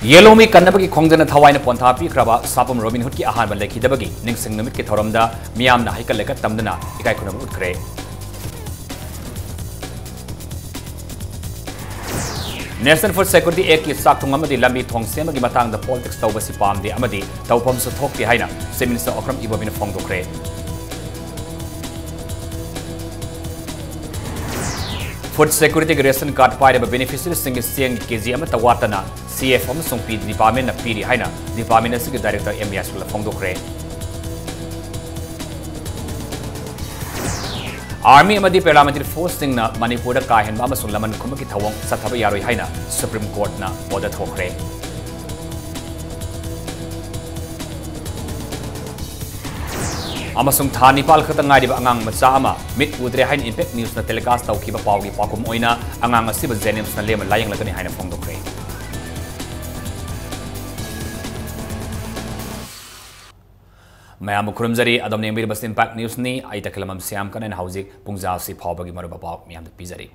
येलोमी कन्नबगी खोंजन थवाइन पोंथा पीख्रबा सापम रोबिन हुड की आहान लेखिदबगी निंगसिंग नुमित के थौरमदा मियामना हाइकलेक तमदना इकाई खुनम उठ्रे नेशनल फूड सिक्योरिटी एक्ट की साक्थुंग अमदी लंबी थोंग सेमगी मतंग द पॉलिटिक्स तौबसी पामदे अमदी तौफम सु थोकती हाइना चीफ मिनिस्टर अक्रम इबोबिन फोंदोख्रे फूड सिक्योरिटी रेशन कार्ड पाइब बेनिफिशियरी सिंग केजी वाटना CF डिपार्टमेंट पीरी है डिपार्टमेंट की डायरेक्टर एम यासुल फोंदोख्रे आर्मी पैरामिलिटरी फोर्स मणिपुर का हेंब लमन खुम की थवों चथब यारोई है सुप्रीम कोर्ट ऑर्डर थोख्रे था निपाल खत अंगांग मचा मिट उद्रे है इम्पैक्ट न्यूज़ टेलीकास्ट तौखिब पाउगी पाकुम अंगांग जेनिम्स लेम लायंगलगनी है फोंदोख्रे मैम खुरमजरी अदम नेंबिरबस इम्पैक्ट न्यूज़ नि आई तखलमम श्याम कनन हौजिक पुंजासी फावबगी मरुब पाव मियाम पिजरी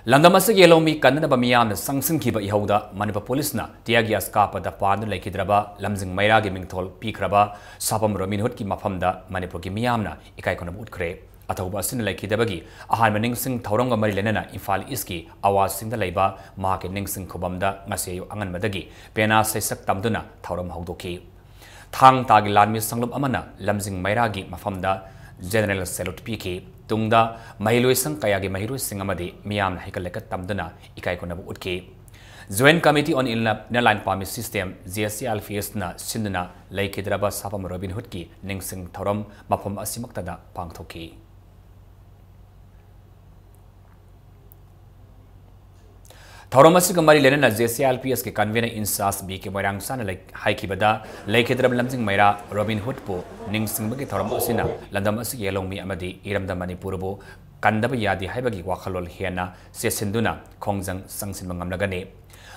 लंदम असे येलोमी कन्नब मियाम संगसिंखिब इहौदा मणिपुर पुलिसना टियर गैस कापद पान लेखिद्रबा लमजिंग मैरागी मिंगथोल पीख्रबा सापम रोमिनहुड की मफमदा मणिपुर की मियामना इकाई कोनम उठ्रे अथौबा असिन लेखिदबगी अहान निंगसिंग थौरंग मरि लेनना इम्फाल ईस्ट की आवाज सिंग लेबा माके निंगसिंग खुबमदा ngase अंगनमदगी पेना सैसक तमदुना थौरम हौदोखी थांग तागी लानमी संगलुम अमना लमजिंग मैरागी मफमदा जनरल सैल्यूट पीकी तुंगदा महिलोई संग कयागी महिलोई सिंग अमदी मियाम हाइकलेक तमदुना इकाई कोनब उठकी joint committee on inline permit system JSCLPS ना सिंदना लेखिद्रबा सापम रोबिन हुड की निंगसिंग थौरम मफम असिमक्तदा पांगथोकी थौरम मरी लेना JSCLPS के कन्वीनर इंचार्ज BK मोइरांगसाना हाइकिबदा लेखिद्रब लमजिंग मैरा रोबिन हुड पो निंगसिंगबगी थौरम असिना लंदम असि येलोमी अमदी इरमदा मणिपुरबो कंदब यादि हाइबगी वाखलोल हेना सेसिंदुना खोंजंग संगसिनब ngamlagani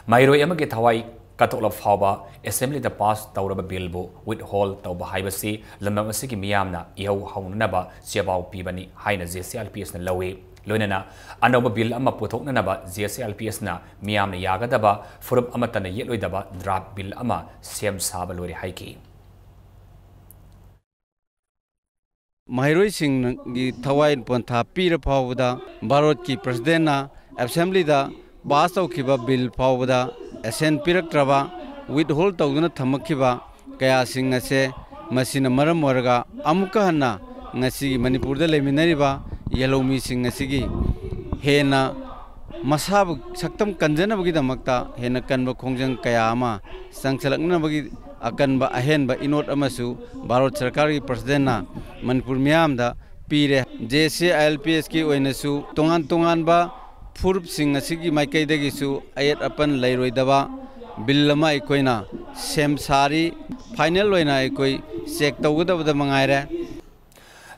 माइरोय अमगे थवाई कतोल फावबा असेंबली द पास तौरब बिलबो विथ होल तौब हाइबसी लंदम असि की मियामना इहौ हौननबा चेबाव पीबनी हाइना JSCLPS ना लवे लोनना अनौब बिल अमा पुथोकननबा JSCLPS ना मियाम यागदबा फुरुप अमतन येलोइदबा ड्राफ्ट बिल अमा सेम साब लोरे हाइकी महिरोई सिंगी थवाइन पंथा पीर फावदा भारत की प्रेसिडेंट ना असेंबली दा पास तौखिबा बिल फावदा एसेंट पिरक्त्रबा विथ होल तौदुना थमखिबा कया सिंग असे मसिन मरम वरगा अमुक हन्ना ngasi मणिपुर दा लेमिनरिबा येलोमी सिंग असिगी हेना मसाब सक्तम कंजनबगी दमक्ता हेना कनब खोंजंग कया अमा संगसलकनबगी अकनबा अहेनबा इनोट अमसु भारत सरकार की प्रेसिडेंट ना मणिपुर मियाम दा पीरे JSCLPS की ओइनसु तोंगान तोंगानबा फुरुप सिंग असिगी माइकैदगिसु अयत अपन लैरोइदबा बिल अमा इकोइना सेम सारी फाइनल ओइना इकोइ चेक तौगदबदा मंगाइरे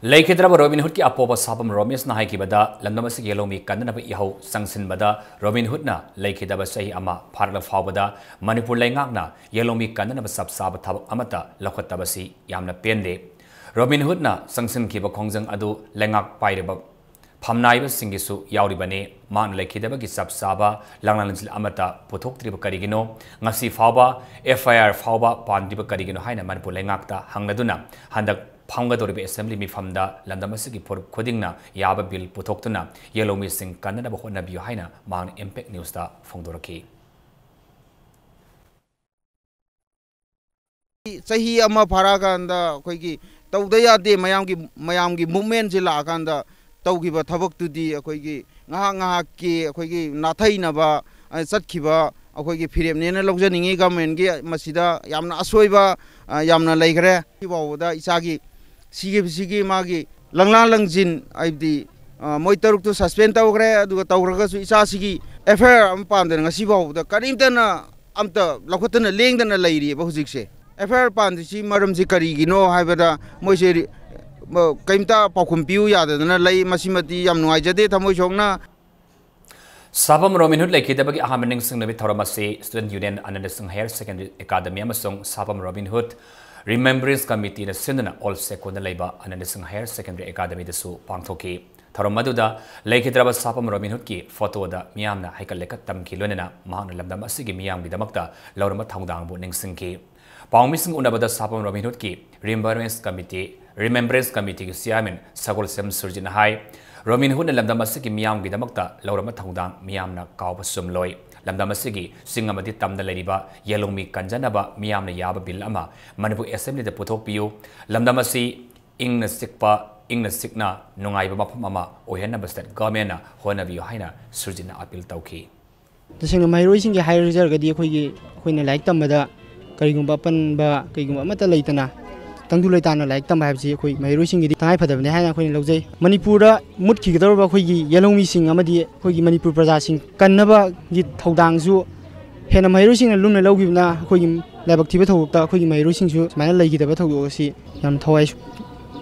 लेखिद्रब रोबिन हुड की अपोब सापम रोमेश ना हाइकिबदा लंदम असि येलोमी कन्नब इहौ संगसिनबदा रोबिन हुड ना लेखिदब सही अमा फारल फावबदा मणिपुर लेंगाकना येलोमी कन्नब सब साब थबक अमता लखतबसी यामना पेंदे रोबिन हुड ना संगसिनखिब खोंजंग अदु लेंगाक पाइरब फमनाइब सिंगिसु यावरिबने मान लेखिदबगी सब साबा लांगलांजिल अमता पुथोक्त्रिब करिगिनो ngasi फावबा FIR फावबा पानदिब करिगिनो हाइना मणिपुर लेंगाकता हंगदुना हंदक फांगदोरिबे असेंबली मिफमदा लंदम असि फुरुप खुदिंगना याब बिल पुथोक्तुना येलोमी सिंग कन्नब होनबियो हाइना मान इम्पैक्ट न्यूज़ दा फोंदोरकी सही अमा फाराकांदा अखोइगी तौदा यादे मयामगी मूवमेंट से लाकांदा तौगिबा थबक्तुदी अखोइगी ngahak ki अखोइगी नाथैनबा चतखिबा अखोइगी फिरेमनेना लौजनिंगी गवर्नमेंट की मसिदा यामना असोइबा यामना लैखरे बावदा इसागी सिगी मागी लंगला लंजिन आइबदी मोइ तरुक तो सस्पेंड तौग्रे अदुगा तौग्रगसु इसासिगी FIR अम पामदन ngasi बावदा करिमतना अमता लखतना लेंगदना लैरि बहुजिकसे FIR पानदिसि मरमजि करिगिनो हाइबदा मोइसे कइमता पाखुम पिउ याददना लै मसिमति याम नुआइजदे थमोइ सोंगना Sapam Robin hood लेखिदबगी अहाम निंगसिंग नबि थौरमसी student union Anand Singh higher secondary academy अमसुंग Sapam Robin hood remembrance committee ना सिंदना ऑल सेकोंड लेबा Anand Singh higher secondary academy दसु पांगथोकी थौरम मदुदा लेखिद्रब सापम रोबिन हुड की फोटोदा मियामना हाइकल लेखत तमकी लोनेना महांगना लमदम असिगी मियामगी दमकता लौरम थौदांगबु निंगसिंकी पाउमिसिंग उनबदा सापम रोबिन हुड की रिमेम्बरेंस कमिटी की चेयरमैन सगोल सेम सुरजिन हाई रोबिन हुड लमदम असिगी मियामगी दमकता लौरम थौदांग मियामना कावब सुमलोय लमदम असिगी सिंगमदी तमना लेरिबा येलोमी कंजनबा मियामना याबा बिल अमा मणिपुर असेंबली दा पुथोकपियु लमदम असि इंगना सिकपा इंगना सिकना नुंगाइबा मफम अमा ओहेनबा स्टेट गवर्नमेंट ना होनबियो हाइना सुरजिन अपील तौखी तसेंग माइरोइसिंग हाइरजरगदी अखोइना लाइक तमबदा करिगुंबा पनबा करिगुंबा अमता लेतना तंगदु लेताना लाइक तम हाइबसी अखोइ माइरोइसिंगदी तंगाइ फदबने हाइना अखोइना लौजै मणिपुरदा मुटखिगदरबा अखोइगी येलोमीसिंग अमदी अखोइगी मणिपुर प्रजासिंग कन्नबागी थौदांगसु हेना माइरोइसिंगना लुमना लौगिबना अखोइगी लाइबक थिबा थौदोकता अखोइगी माइरोइसिंगसु सुमाइना लेगिदबा थौदोकसि याम थवाइ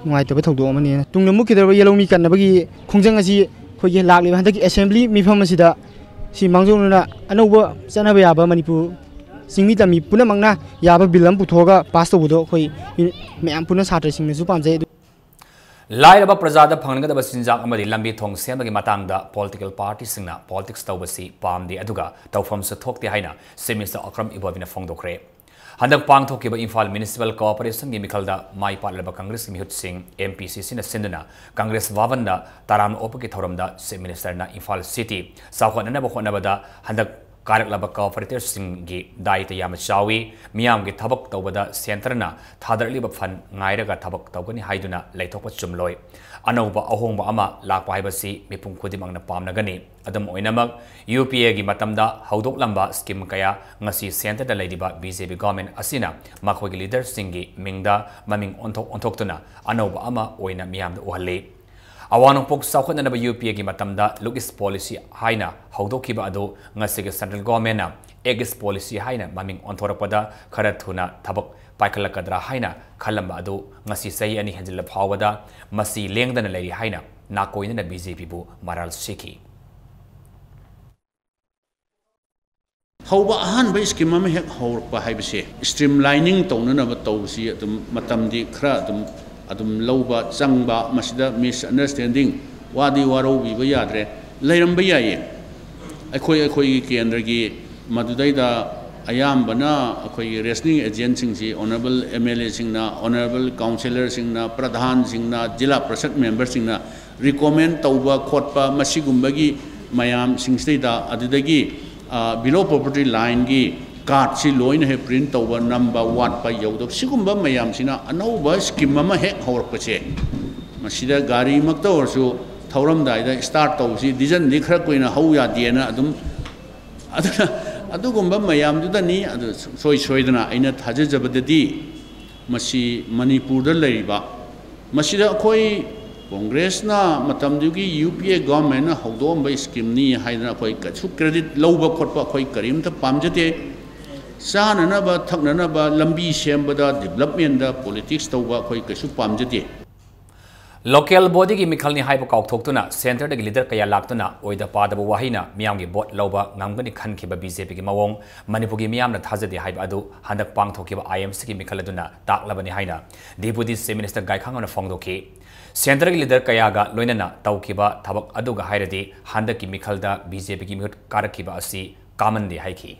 नुआइतबा थौदोक अमनी तुंगना मुखिदरबा येलोमी कन्नबागी खोंजंग असि अखोइगी लाक्लिबा हंदकी असेंबली मिफम असिदा सि मांगजौना अनौबा चनबा याबा मणिपुर सिंगमी तमी पुनमंगना याबा बिल अम पुथोगा पास तौबदो अखोइ मैम पुन छात्रसिंगनसु पामजै लाइरबा प्रजादा फंगनगदबा सिंजाक अमदि लंबी थोंग सेमबगी मतंगदा पॉलिटिकल पार्टी सिंगना पॉलिटिक्स तौबसी पामदे अदुगा तौफमस थोकते हाइना सेमिस्टर अक्रम इबोबिना फोंदोखरे हंदक पांगथोकिबा इम्फाल म्युनिसिपल कोऑपरेशन की मिखलदा माई पालबा कांग्रेस मिहुत सिंह एमपीसीसी न सिंदना कांग्रेस वावनदा ताराम ओपकी थौरमदा से मिनिस्टरना इम्फाल सिटी साखोननबा होनबदा हंदक कारकलबा कोऑपरेटर सिंगी दायित्व याम चावी मियामगी थबक तौबदा सेंटरना थादरलिबा फन ngairaga थबक तौगनी हाइदुना लेथोकपा चुमलोय अनौबा अहोंबा अमा लाकपा हाइबसी मिपुम खुदिमंगना पामनगनी अदम ओइनमक यूपीए गी मतमदा हौदोकलंबा स्कीम कया ngasi सेंटरदा लेदिबा बीजेपी गवर्नमेंट असिना मखोगी लीडर सिंगी मिंगदा ममिंग ओंथोक्तुना अनौबा अमा ओइना मियामदा उहल्ली अवानोंपोक साउखननबा यूपीए की मतमदा लुकिस पॉलिसी हाइना हौदोखिबा अदो ngasiga सेंट्रल गवर्नमेंट ना एगिस पॉलिसी हाइना ममिंग ओंथोरपदा खरा थुना थबक पाइखलकदरा हाइना खलंबा अदो ngasi सही अनि हेंजल फावदा मसी लेंगदना लेरी हाइना नाकोइना बीजेपी बु मराल सिखी हौबा अहानबा स्कीम अमा हेक हौरपा हाइबसे स्ट्रीमलाइनिंग तौननबा तौसी अदुम मतमदी खरा अदुम लौबा चंगबा मसिदा मिस अंडरस्टैंडिंग वादी वारो बिबा याद्रे लेरंबा याये अखोई केंद्र की मदुदैदा अयामबना अखोई रेसनिंग एजेंट सिंगसी ऑनरेबल एमएलए सिंगना ऑनरेबल काउंसिलर सिंगना प्रधान सिंगना जिला परिषद मेंबर सिंगना रिकमेंड तौबा खोटपा मसिगुंबगी मयाम सिंगसैदा अदुदगी बिलो प्रॉपर्टी लाइन की कार्ड से लोइन है प्रिंट तब नंबर वाटप यौद सिगुब मैम से अनौब स्कीम हेक हौरपसे गाड़ी मक्तरसु थौरमदायदा स्टार्ट तौसी डीजल खर कोई हौ यादेना मैमदुदनी सोई सोइदना अइना थाजजबददी मसी मणिपुर लेरिबा मसीदा अखोई कांग्रेसना मतमदुगी यूपीए गवर्नमेंट हौदोंब स्कीम नी हाइदना अखोई कछु क्रेडिट लौब खोटप अखोई करीमता पामजते चाननब थकननब लंबी सेमबदा डेवलपमेंट पॉलिटिक्स तौब अखोई कछु पामजते लोकल बॉडी की मिखलनी हाइब काउथोक्तुना सेंटर दगी लीडर कया लाक्तुना ओइदा पादब वाहिना मियामगी बोट लौबा ngamgani khankiba बीजेपी की मवोंग मणिपुर की मियामना थाजदे हाइब अदु हंदक पांगथोकिबा आईएमसी की मिखलदुना ताकलबनी हाइना डिप्यूटी चीफ मिनिस्टर गायखांगना फोंगदोखी सेंटर की लीडर कयागा लोइनना तौकिबा थबक अदुगा हाइरदि हंदक की मिखलदा बीजेपी की मिहुत कारकिबा असि कामनदे हाइखी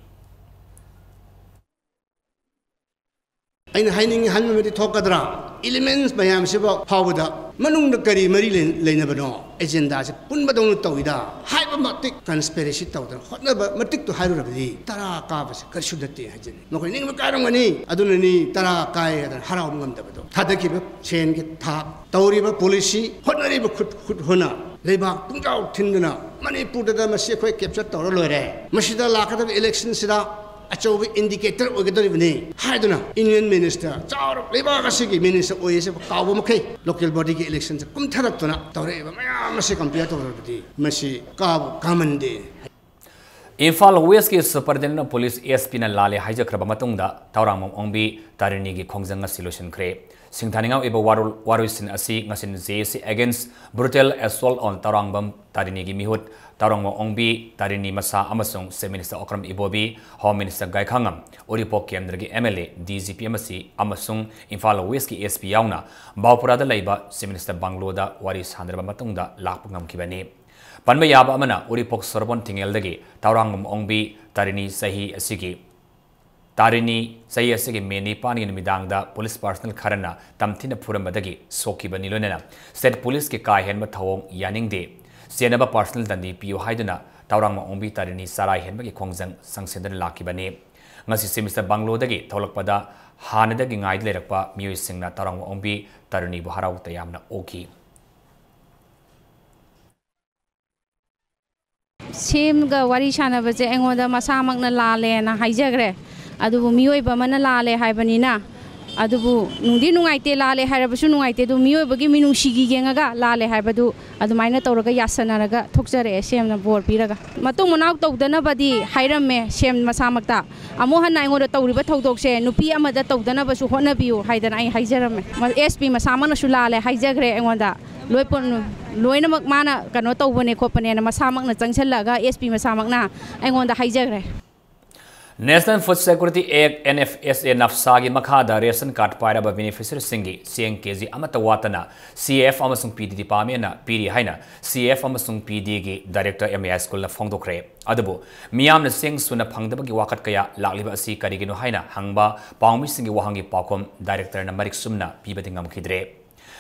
अइन हाइनिंग हनमदि थोकदरा एलिमेंट्स मयाम सिबा फावदा मनुंग करी मरी लेनबनो एजेंडा से पुनबदों तौइदा हाइब मतिक ट्रांसपेरेंसी तौदा होनब मतिक तो हाइरुरबदि तरा काबसे करसुदते हाजन नखोइ निंग कारंगनी अदुननी तरा काय हराव ngमदबदो थादकिब चेन के था तौरिब पॉलिसी होनरिब खुद होना लेबा पुंजाव थिंदना मणिपुरदा मसे खोइ कैप्चर तौर लोरे मसिदा लाकदब इलेक्शन सिदा अचौब इंडिकेटर ओगदरिबने हाइदुना यूनियन मिनिस्टर चार लेबाग असिगी मिनिस्टर ओयसे काव मखै लोकल बॉडी के इलेक्शन से कुमथरक्तुना तौरेबा मयाम मसे कंपेयर तौरबदि मसे काव कामनदे इम्फाल वेस्ट की सुपरिटेंडेंट पुलिस एसपी ना लाले हाइजख्रब मतुंगदा तौरांगम ओंबी तारिनी की खोंजंग सिलोशन खरे Singthaningaw iba waruisin asi ngasin JC against brutal assault on Tarangbam Tarini gi mihut Tarangmo Ongbi Tarini Masa amasung Se Minister Okram Ibobi Home Minister Gai Khangam Oripo Kendra gi MLA DGP amasi amasung Imphal West ki SP yauna Baupura da laiba Se Minister Bangloda waris handraba matungda lakpangam kibani Panba yaba amana Oripok Sorbon Tingeldagi Tarangmo Ongbi Tarini Sahi asigi Tarini sayi asigi meni pani midangda police personnel kharana tamthina phurambadagi soki banilonena state police ke kai henba thawong yaningde senaba personal dandi piu haiduna tawrangma ongbi tarini sarai henba ki khongjang sangsedana lakibani ngasi semester banglo-dagi tholakpada hanadagi ngai lerakpa mioi singna tawrangma ongbi tarini bu harau tayamna oki Semga wari sana baje engoda masamakna lale na haijagre adubu mioi bamana lale haibanina adubu nungdi nungaite lale harabasu nungaite du mioi bagi minushigi gengaga lale haibadu adumaina tawraga yasanaraga thokjare semna bor piraga matung munau tawdana badi hairame sem masamakta amo hanna engoda tawriba thawdokse nupi amada tawdana basu hona biu haidana ai haijarame SP masamana su lale haijagre engoda loipon loinamak mana kano tawbane khopane na masamakna changchallaga SP masamakna engoda haijagre National Food Security Act NFSA nafsagi makhada ration card pairaba beneficiary singi CNKG amata watana CF amasung PD department na piri haina CF amasung PD gi director MAS school na phongdokre adabu miyam na sing suna phangdaba gi wakat kaya lakliba asi karigino haina hangba pawmi singi wahangi pakom director na marik sumna pibadingam khidre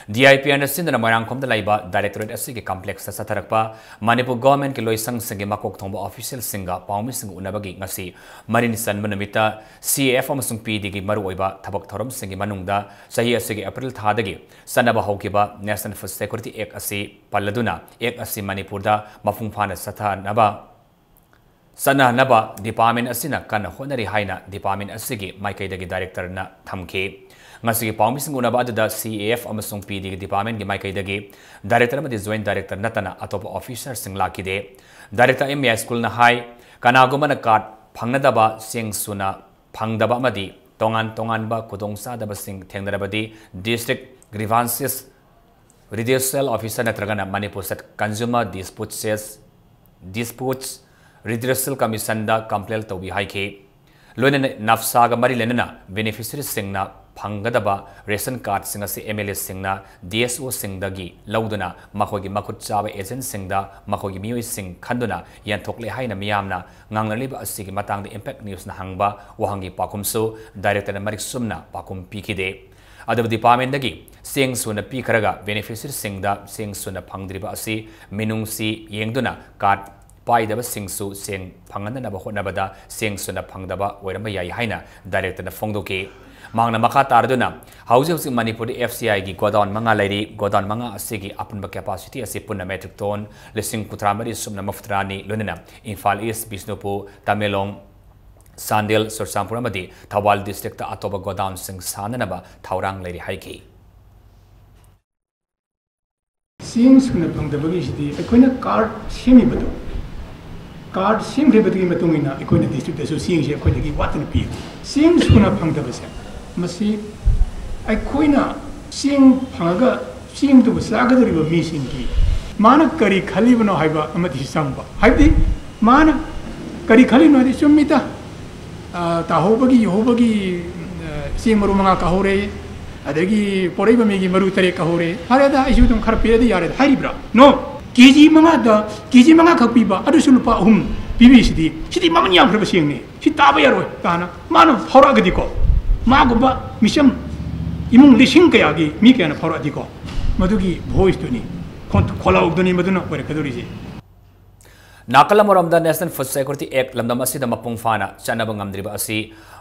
DIP understand na marangkom da laiba directorate asi ke complex sa satharakpa Manipur government ke loisang singi makok thongba official singa pawmi sing unabagi ngasi marin san manamita CF amasung PD gi maru oiba thabak thorom singi manungda sahi asi ge April thadagi sanaba hokiba National Food Security Act asi palladuna Act asi Manipur da mafungphana sathanaba sananaba department asina kana honari haina department asigi maikaidagi director na thamke ngasi pawmi sing unaba da CAF amasung PD gi department gi maikaidagi director amadi joint director natana atopa officer sing lakide director MAS school na hai kanagumana card phangnadaba sing suna phangdaba amadi tongan ba kudongsa daba sing thengdarabadi district grievances redressal officer natragana Manipur State Consumer Disputes Redressal Commission da complaint tawbi haike loine nafsaga mari lenana beneficiary singna phangadaba ration card singa se MLA singna DSO singdagi lauduna makogi makut chawa agent singda makogi mioi sing khanduna yanthokle haina miyamna ngangnaliba asigi matangda impact news na hangba wahangi pakumsu director na marik sumna pakum pikide adabu department dagi sing suna pikharaga beneficiary singda sing suna phangdriba asi minungsi yengduna card paidaba singsu sing phanganaba hotnabada sing suna phangdaba oiramba yai haina director na phongdoke mangna makha tarduna hausi Manipur FCI gi godown manga lairi godown manga asigi apunba capacity asi punna metric ton lising kutramari sumna maftrani lunena Imphal East Bisnupur Tamelong Sandel Sursampur amadi Thawal district ta atoba godown sing sananaba thaurang lairi haiki sing suna phangdabagi sidi akoina card semi badu card sim rebati matungina akoina district aso sing je akoina gi watan pi sing suna phangdabase masi akoina sing phangaga sing tu sagadariba mi singi mana kari khalibano haiba amati sangba haibdi mana kari khalino di sumita tahobagi yohobagi sing maru manga kahore adagi poraiba megi maru tare kahore harada isu tum kharpira di yare hairibra no keji manga khakpiba adu sulupa bibi sidi mamanya khurba singni si taba yaro kana mano hora gadiko magoba misam imung lising kayagi mi kana hora diko madugi voice tuni kont khola ugdoni maduna pare kadurisi Nakalamoramda National Food Security Act lamdam asida mapung fana chanaba ngamdriba asi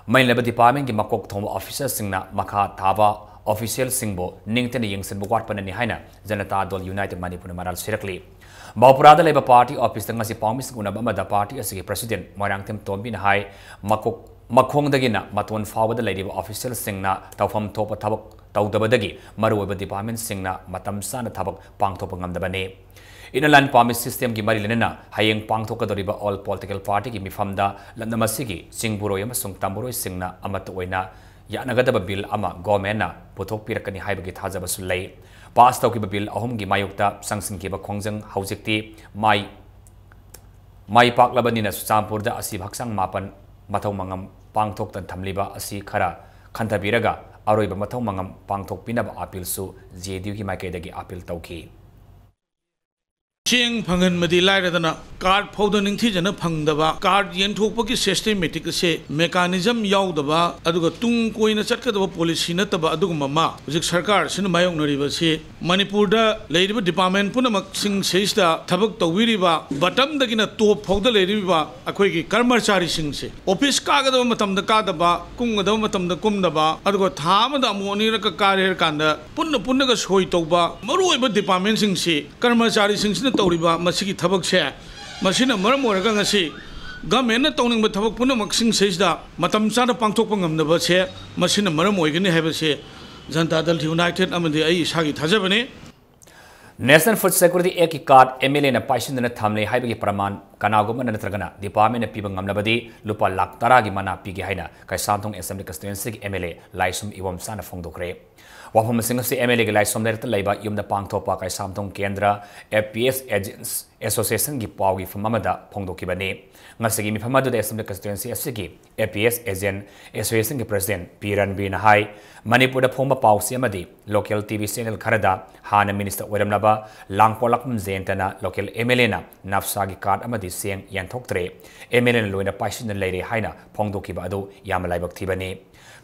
mainlaba department gi makok thoma officer singna makha thaba official singbo ningtene yengsen bukwat panani haina Janata Dol United Manipur maral sirakli Baupurada Labour Party office ngasi pawmis unaba amada party asigi president Moirangtem Tombin hai makhongdagina maton fawada ladiba official singna tawfam thopa thabak tawdabadagi maruoba department singna matam sana thabak pangthopa ngamdabane Inalan Promise System ki mari lenena hayeng pangthokadoriba all political party ki mifamda landamasigi singburo yamasung tamburoi singna amata oina यानगदब bill अमा गवर्नमेंटना पुथोकपिरकनी हाइबगी थाजबसु लई पास तौकिबा bill अहुमगी मायुक्ता संसिंकिबा खोंजंग हौजिक्ति माई पाकलबनिना चुचामपुरदा असि हक्सांग मापन मथौ मंगम पांगथोक्तन थमलिबा असि खरा खंथबिरगा अरोइबा मथौ मंगम पांगथोकपिनबा अपीलसु JDU की माइकेदगी appeal तौखि Cheng फंगन मदी लाइरदना कार्ड फौद निंगथीजन फंगदबा कार्ड येंथोकपगी सिस्टमेटिक से मेकानिज्म याउदबा अदुगा तुंग कोइना चटकदबा पॉलिसी नतबा अदुगुमा मा हुजिक सरकार सिन मायोंगनरिबा से मणिपुरदा लेरिबा डिपार्टमेंट पुनमक सिंग सेइसदा थबक तौविरिबा बटम दगिना टॉप फौद लेरिबा अखोइगी कर्मचारी सिंग से ऑफिस कागदबा मतमदा कादबा कुंगदबा मतमदा कुमदबा अदुगा थामदा अमोनिरक कार्य कांदा पुन्नगा सोइ तौबा मरुइबा डिपार्टमेंट सिंग से कर्मचारी सिंग तौरीबा मसिगी थबक से मसिना मरम ओरगा ngasi गवर्नमेंट तौनिंग थबक पुनमक सिंग सेइसदा मतम चाना पांगथोकपा ngamdaba से मसिना मरम ओइगनि हाइबसे जनता दल यूनाइटेड अमदि आई इसागी थाजबने नेशनल फूड सिक्योरिटी एक्ट की कार्ड एमएलए न पाइसिन थमले हाइबगी प्रमाण कनागुम नत्रगना डिपार्टमेंट पीब ngamnabadi lupa लाख 10 की मना पीगे हाइना कैसामथोंग एसेंबली कंस्टिट्युएंसी की एमएलए लाइसुम इवम साना फोंदोखरे वाफम सिंह से एमएलए के लाइसुम लेरत लैबा युमदा पांगथोपा कैसामथोंग केंद्र एपीएस एजेंट्स एसोसिएशन की Pawgi फममदा फोंदोखिबने ngasi mifamadu da assembly constituency asigi APS agent association के president Piran Bin Hai Manipur da phomba pausi amadi local TV channel kharada hana minister oiramnaba langpolakm zentana local MLA na nafsa gi card amadi seng yanthoktre MLA na loina paisin leire haina phongdokiba adu yamalaibak thibani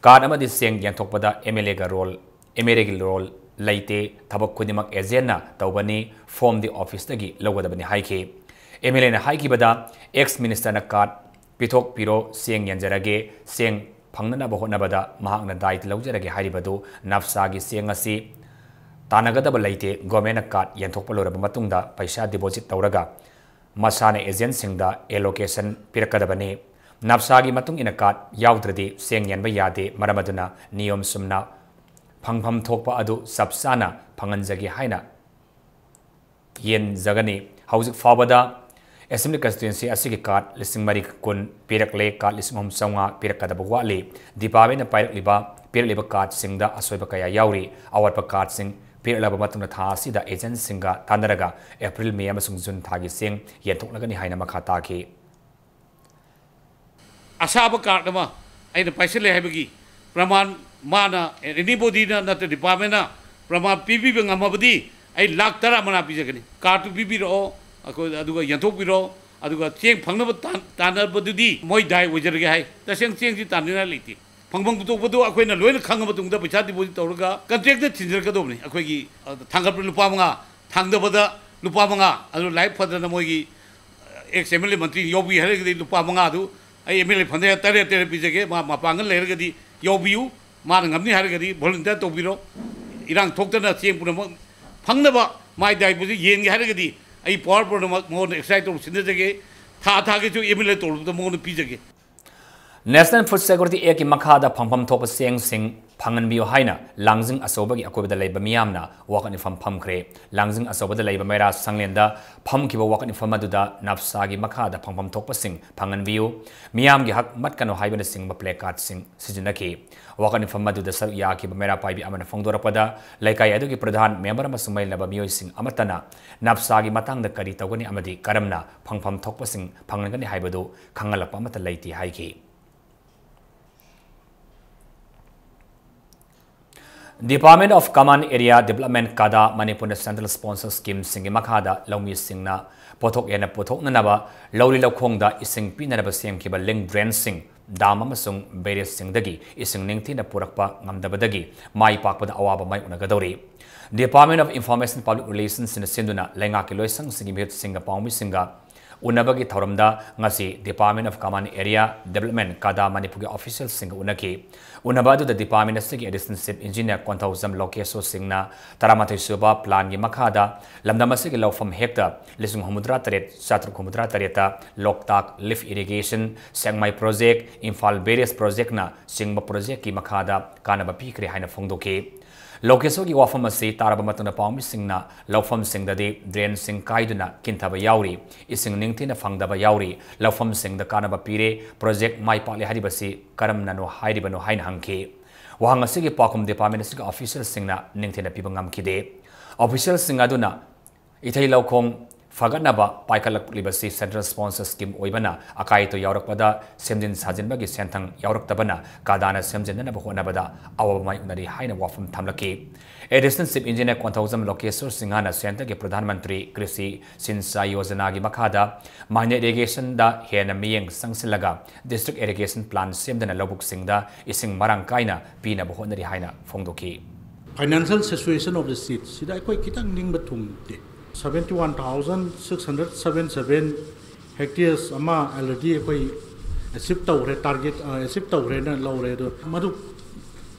card amadi seng yanthokpada MLA ga role laite thabak khudimak agent na tawbani from the office tagi logadabani haiki MLA na haiki bada ex minister na card pithok piro seng yanjarage seng phangna bahona bada mahakna dait lawjarage haribadu nafsa gi seng asi tanagadaba laite government na card yanthokpa loraba matungda paisa deposit tawraga masana agent singda allocation pirakadabani nafsa gi matung ina card yawdradi seng yanba yade maramaduna niyom sumna phangpham thokpa adu sabsana phanganjagi haina yen jagani hauzik fawada Assembly constituency asigi card listing mari kun pirakle card listing hom sawnga pirakada bawali department na pirakliba card singda asoiba kaya yauri awarpa card sing pirakla matungna tha sida agent singa tanaraga April May amasung June thagi sing yentoklagani haina makha taki asaba card ma aina paisale haibagi praman mana anybody na not department na praman pb ngamabadi ai lakh tara mana bijagani card pb ro अदुगा यंथोपिरो अदुगा चेंग फंगनब तानबदुदी मोय दाय वजरगे हाय तसेंग Cheng जी तानना लेती फंगफंग बुतोबदु अखोइना lion खंग मतुंगदा पैसा डिपोजिट तौरगा कॉन्ट्रैक्ट थिनजरगदोबनी अखोइगी थांगप लुपा मंगा थांगदबदा लुपा मंगा अदु लाइफ फदना मोयगी एक्स एमएलए मंत्री योबी हरगदी लुपा मंगा अदु आई एमएलए फंदे तरे तरे पिजगे मा मापांगन लेरगदी योबियु मान ngamni हरगदी वॉलंटियर तौबिरो इरांग थोक्तना चेंग पुनम फंगनबा माय दाय बुजी येंगे हरगदी आई पावर पर मोन एक्साइट तो सिंदे जगे था के जो एमएलए तो मोन पी जगे National Food Security Act की मखादा फंगफम थोप सेंग सिंग फंगन बियो हाइना लांगजिंग असोबगी अकोबदा लेबा मियामना वाकन फम फमख्रे लांगजिंग असोबदा लेबा मेरा संगलेंदा फम किबा वाकन फम अदुदा नफ्सागी मखादा फंगफम थोप सिंग फंगन बियो मियाम गी हक मत कनो हाइबन सिंग प्ले कार्ड सिंग सिजनकी वाकन फम अदुदा सर या की मेरा पाइबी अमन फंगदोरपदा लेकाय अदुगी प्रधान मेंबर मसुमै लबा मियो सिंग अमतना नफ्सागी मतंग द करी तगनी अमदी करमना फंगफम थोप सिंग फंगनगनी हाइबदो खंगलप अमत लैति हाइकी Department of Common Area Development kada Manipur Central Sponsor Scheme singi makhada lawmi singna pothok yana pothok nanaba lawri lawkhongda ising pinaraba sem kiba link drain sing dam amasung various singdagi ising ningthina purakpa ngamdabadagi mai pakpada awaba mai unagadori Department of Information Public Relations in sinduna lenga ki loisang singi bhet singa pawmi singa unabagi thoramda ngasi Department of Common Area Development kada Manipur official singa unaki unabadu the Department of City Assistant Chief Engineer Konthausam Lokeso Singna Taramathai Suba plan gi makhada lamdamasigi lawfam hekta lisung humudra taret satru humudra tareta Loktak lift irrigation Sengmai project Imphal various project na Singba project ki makhada kanaba pikre haina phongdoke Lokeso ki wafam asi taraba matuna pawmi singna lawfam singdadi drain sing kaiduna kinthaba yauri ising ningthina phangdaba yauri lawfam singda kanaba pire project mai pale haribasi karam nano hairibano hain hangki wahang asigi pakum department asigi official singna ningthena pibangam kide official singaduna ithai laukong faganaba paikalak libasi central sponsor scheme oibana akai to yaurakpada semjin sajinba gi senthang yauraktabana kadana semjinna bahonabada awamai unari haina wafum thamlaki additional chief engineer 1000 lokesur singhana center ke pradhan mantri krishi sinsa yojana gi makhada mine irrigation da hena miyeng sangsilaga district irrigation plan semdana lobuk singda ising marang kaina pina bahonari haina phongdoki financial situation of the state sida koi kitang ning bathung de 71,677 hectares ama already koi achieve tawre target achieve tawre na lawre do madu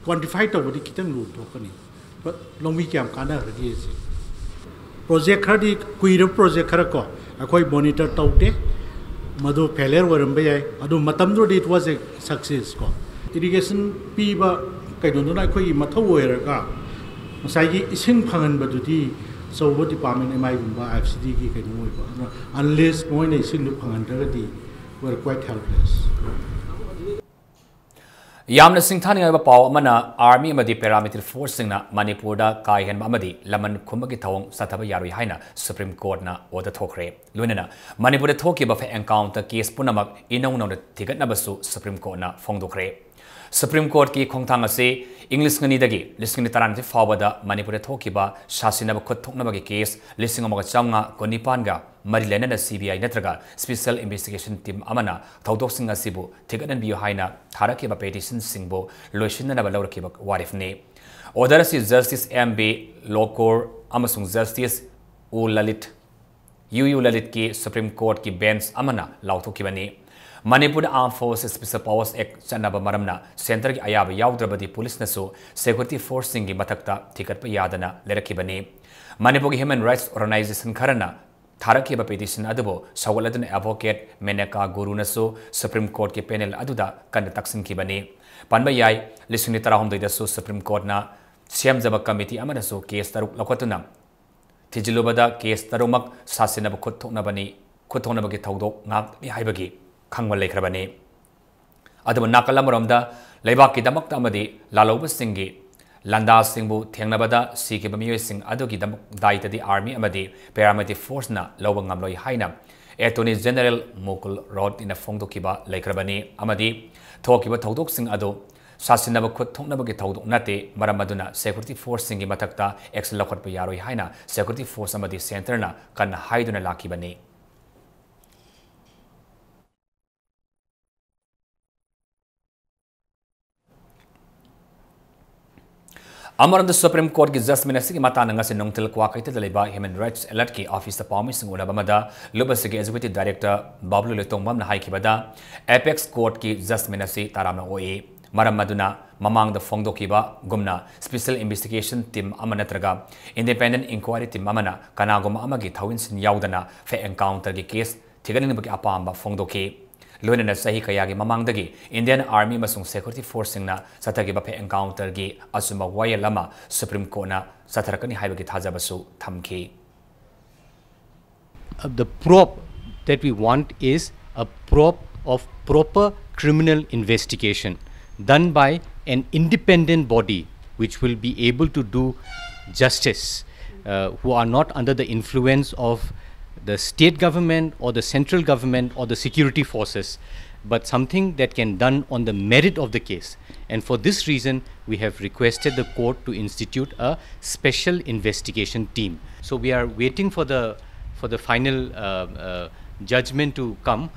quantify tawdi kitang lu thokani but longmi kyam kana radi ase project khadi kuira project khara ko akoi monitor tawde madu failure waram be adu matam do it was a success ko irrigation pi ba kaidon na koi mathau oira ka masai gi ising phangan badudi so what department MI gumba FCD ki kaidon oi ba unless moi nei ising lu phangan radi were quite helpless yamna singthani ba paw amana army amadi paramilitary force singna manipur da kai hen amadi laman khumagi thawng sathaba yaroi haina supreme court na order thokre loinana manipur da thoki ba fa encounter case punamak inong nong thigat na basu supreme court na phongdokre supreme court ki khongthang ase english ngani dagi listing taran se fawada manipur da thoki ba shasina ba khot thokna ba case listing amaga changa konipan ga mari lenana CBI natraga special investigation team amana thaudok singa sibu thiganan biyo haina tharaki ba petition singbo loishinna na ba lawraki ba warifne order si justice MB Lokor amasung justice U Lalit ki supreme court ki bench amana lawthokibani Manipur Armed Forces Special Powers Act chanaba maramna center ki ayaba yawdrabadi police nasu security force singi mathakta thikatpa yadana lerakibani Manipur Human Rights Organization kharana Tharaki ba petition adubo sawaladun advocate Menaka Guru nasu Supreme Court ki panel aduda kan taksin kibani panba yai lisuni tarahom doidasu Supreme Court na siamjaba committee amanasu case taruk lakotuna tijilubada case tarumak sasinaba khothoknabani khothoknabagi thaudok ngak mi haibagi khangwa leikrabani adubo nakalamromda leibak ki damakta amadi laloba singi Landa Singbu Tengnabada Siki Bamio Sing Adogi Daita the Army Amadi Paramilitary Force na Lowang Amloi Haina Attorney General Mokul Rod in a Fongdo Kiba Laikrabani Amadi Tokiba Todok Sing Ado Sasinaba Kut Tongnabaki Todok Nate Maramaduna Security Force Singi Matakta Ex Lokot Payaro Haina Security Force Amadi Center na Kan Haiduna Lakibani Amaran the Supreme Court ki judgment asigi matana nga se nongtil kwa kaita daleba Human Rights Alert ki office ta pawmi sing una bamada lubasigi executive director Bablu Letongbam na haikibada Apex Court ki judgment asi taramna oi maram maduna mamang the phongdokiba gumna special investigation team amanatraga independent inquiry team amana kanagoma amagi thawin sin yaudana fe encounter ki case thiganin baki apamba phongdoki Loinana sahi kayagi mamangdagi Indian Army masung security force singna satagi bape encounter gi asuma waya lama Supreme Court na satarakani haibagi thajabasu thamki the prop that we want is a prop of proper criminal investigation done by an independent body which will be able to do justice who are not under the influence of the state government or the central government or the security forces, but something that can done on the merit of the case. And for this reason, we have requested the court to institute a special investigation team. So we are waiting for the final judgment to come.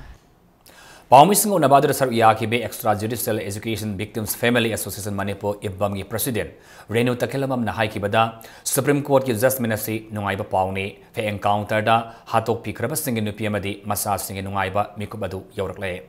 Pawmising on Nabadra Saruyaki Extrajudicial Education Victims Family Association Manipur Ibbangi President Renu Takelamam Nahaiki Bada Supreme Court ki judgment asi nungaiba pawni fe encounter da hatok pikraba singin nupiamadi masa singin nungaiba mikubadu yaurakle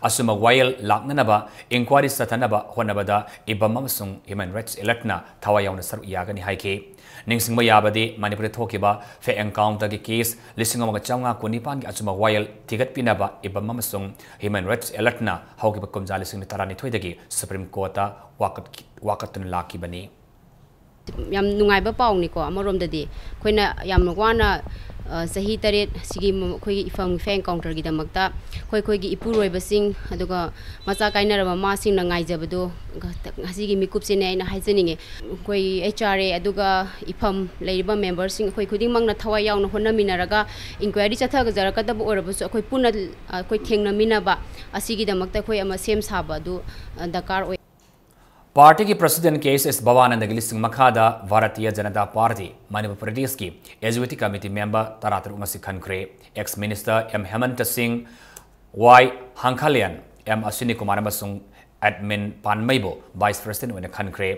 asuma while laknanaba inquiry satanaba honabada ibamam sung Human Rights Alert na thawayawna saruyagani haiki Ningsingba yabadi Manipur thokiba fe encounter ki case lisinga changa kunipan ki achuma while tigat pinaba ibamam sung Human Rights Alert na hawkiba kumjali sing tarani thoidagi Supreme Court ta wakatun lakibani yam nungai ba paung ni ko amarom da di khoina yam wana सही तरेट सिगी खोई इफम fan counter की दमकता खोई खोई की इपुरोइबसिंग अदुगा मचा काइनरबा मासिंग न ngaijabado hasi mikup se ne na haijeninge koi HRA aduga ifam leiba members sing koi khuding mangna thawai yaw na honna minaraga inquiry chatha ga jara kada bo orabusu koi punna koi thengna minaba asigi damakta koi ama sem saba du dakar oi party की president केस एस भवानंद गिलिसिंग मखादा Bharatiya Janata Party Manipur Pradesh की executive committee member तरातर उमसी खनख्रे ex minister M Hemant Singh Y हांखालियन एम अश्विनी कुमार अमसुंग एडमिन पानमैबो वाइस प्रेसिडेंट ओने खनख्रे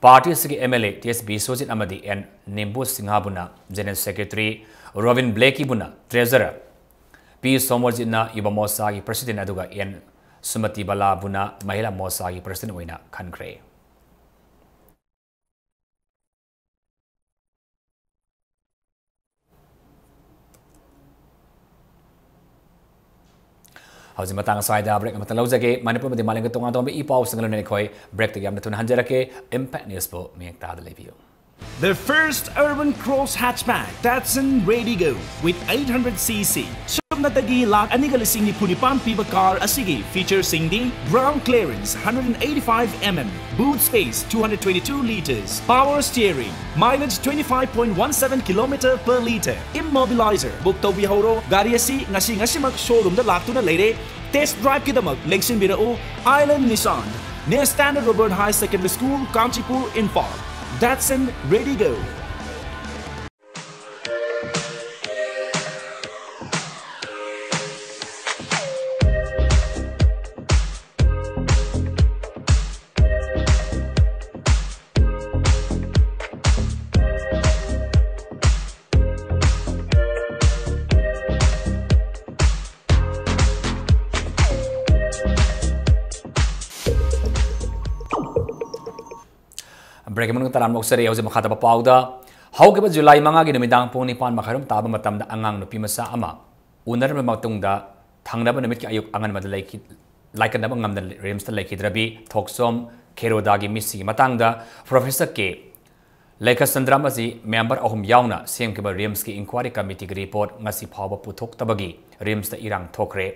पार्टी से एमएलए टीएस बिसोजित अमदी एन निम्बु सिंहाबुना जनरल सेक्रेटरी रोविन ब्लेकी बुना ट्रेजरर पी सोमोजिना युवा मोर्चा की प्रेसिडेंट अदुगा एन सुमति बला बुना महिला मोर्चा की प्रेसिडेंट ओइना खनख्रे हौजी मतंग साइड ब्रेक मत लौजगे मणिपुर में मालिंग तोंगा तोंबे ई पाउ संगल ने खोई ब्रेक तक याम तुन हंजरके इंपैक्ट न्यूज़ पो मेक ताद लेबियो. The first urban cross hatchback Datsun Radigo with 800cc. Subnatagi lakh aniga lising ni punipan piba car asigi features singdi ground clearance 185 mm, boot space 222 liters, power steering, mileage 25.17 km per liter, immobilizer. Book to bihoro gari asi ngasi mak showroom da laktuna leire test drive kidamak lengsin birao Island Nissan near Standard Robert High Secondary School, Kanchipur, Imphal. Datsun Radigo. ब्रेक मन तराम मोक्सरे हौजे मखादा पाउदा हौगेबा जुलाई मंगागी नुमिदांग पुंग निपान मखरम ताबा मतमदा अंगांग नुपी मसा अमा उनरम मतुंगदा थांगनबा नुमित की अयुक अंगन मद लाइकी लाइकनबा ngamda RIMS लाइकीद्रबी थोक्सोम खेरोदागी मिसी मतंगदा professor के लेखचंद्रमजी मेंबर अहुम यावना सेमकेबा रिम्स की इंक्वायरी कमिटी की रिपोर्ट ngasi फावबा पुथोक्तबगी रिम्स दा इरांग थोखरे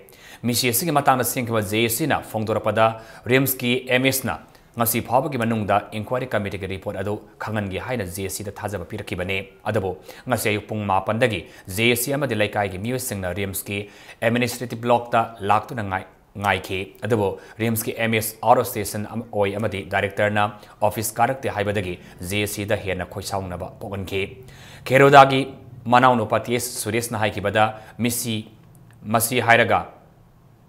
मिसी सिगी मतंगदा सेमकेबा जेसी ना फोंगदोरपदा रिम्स की एमएस ना ngasi phawbagi manungda inquiry committee ki report adu khangangi haina JC da thajaba pirakibane adabo ngasi ayu pung 8 dagi JC amadi laikai gi miusingna RIMS ki administrative block da laktu na ngai ke adabo RIMS ki MS auto station oi amadi director na office karakte haibadagi JC da hena khoisaung na ba pogan ke kerodagi manau no paties suresh na haiki bada misi masi hairaga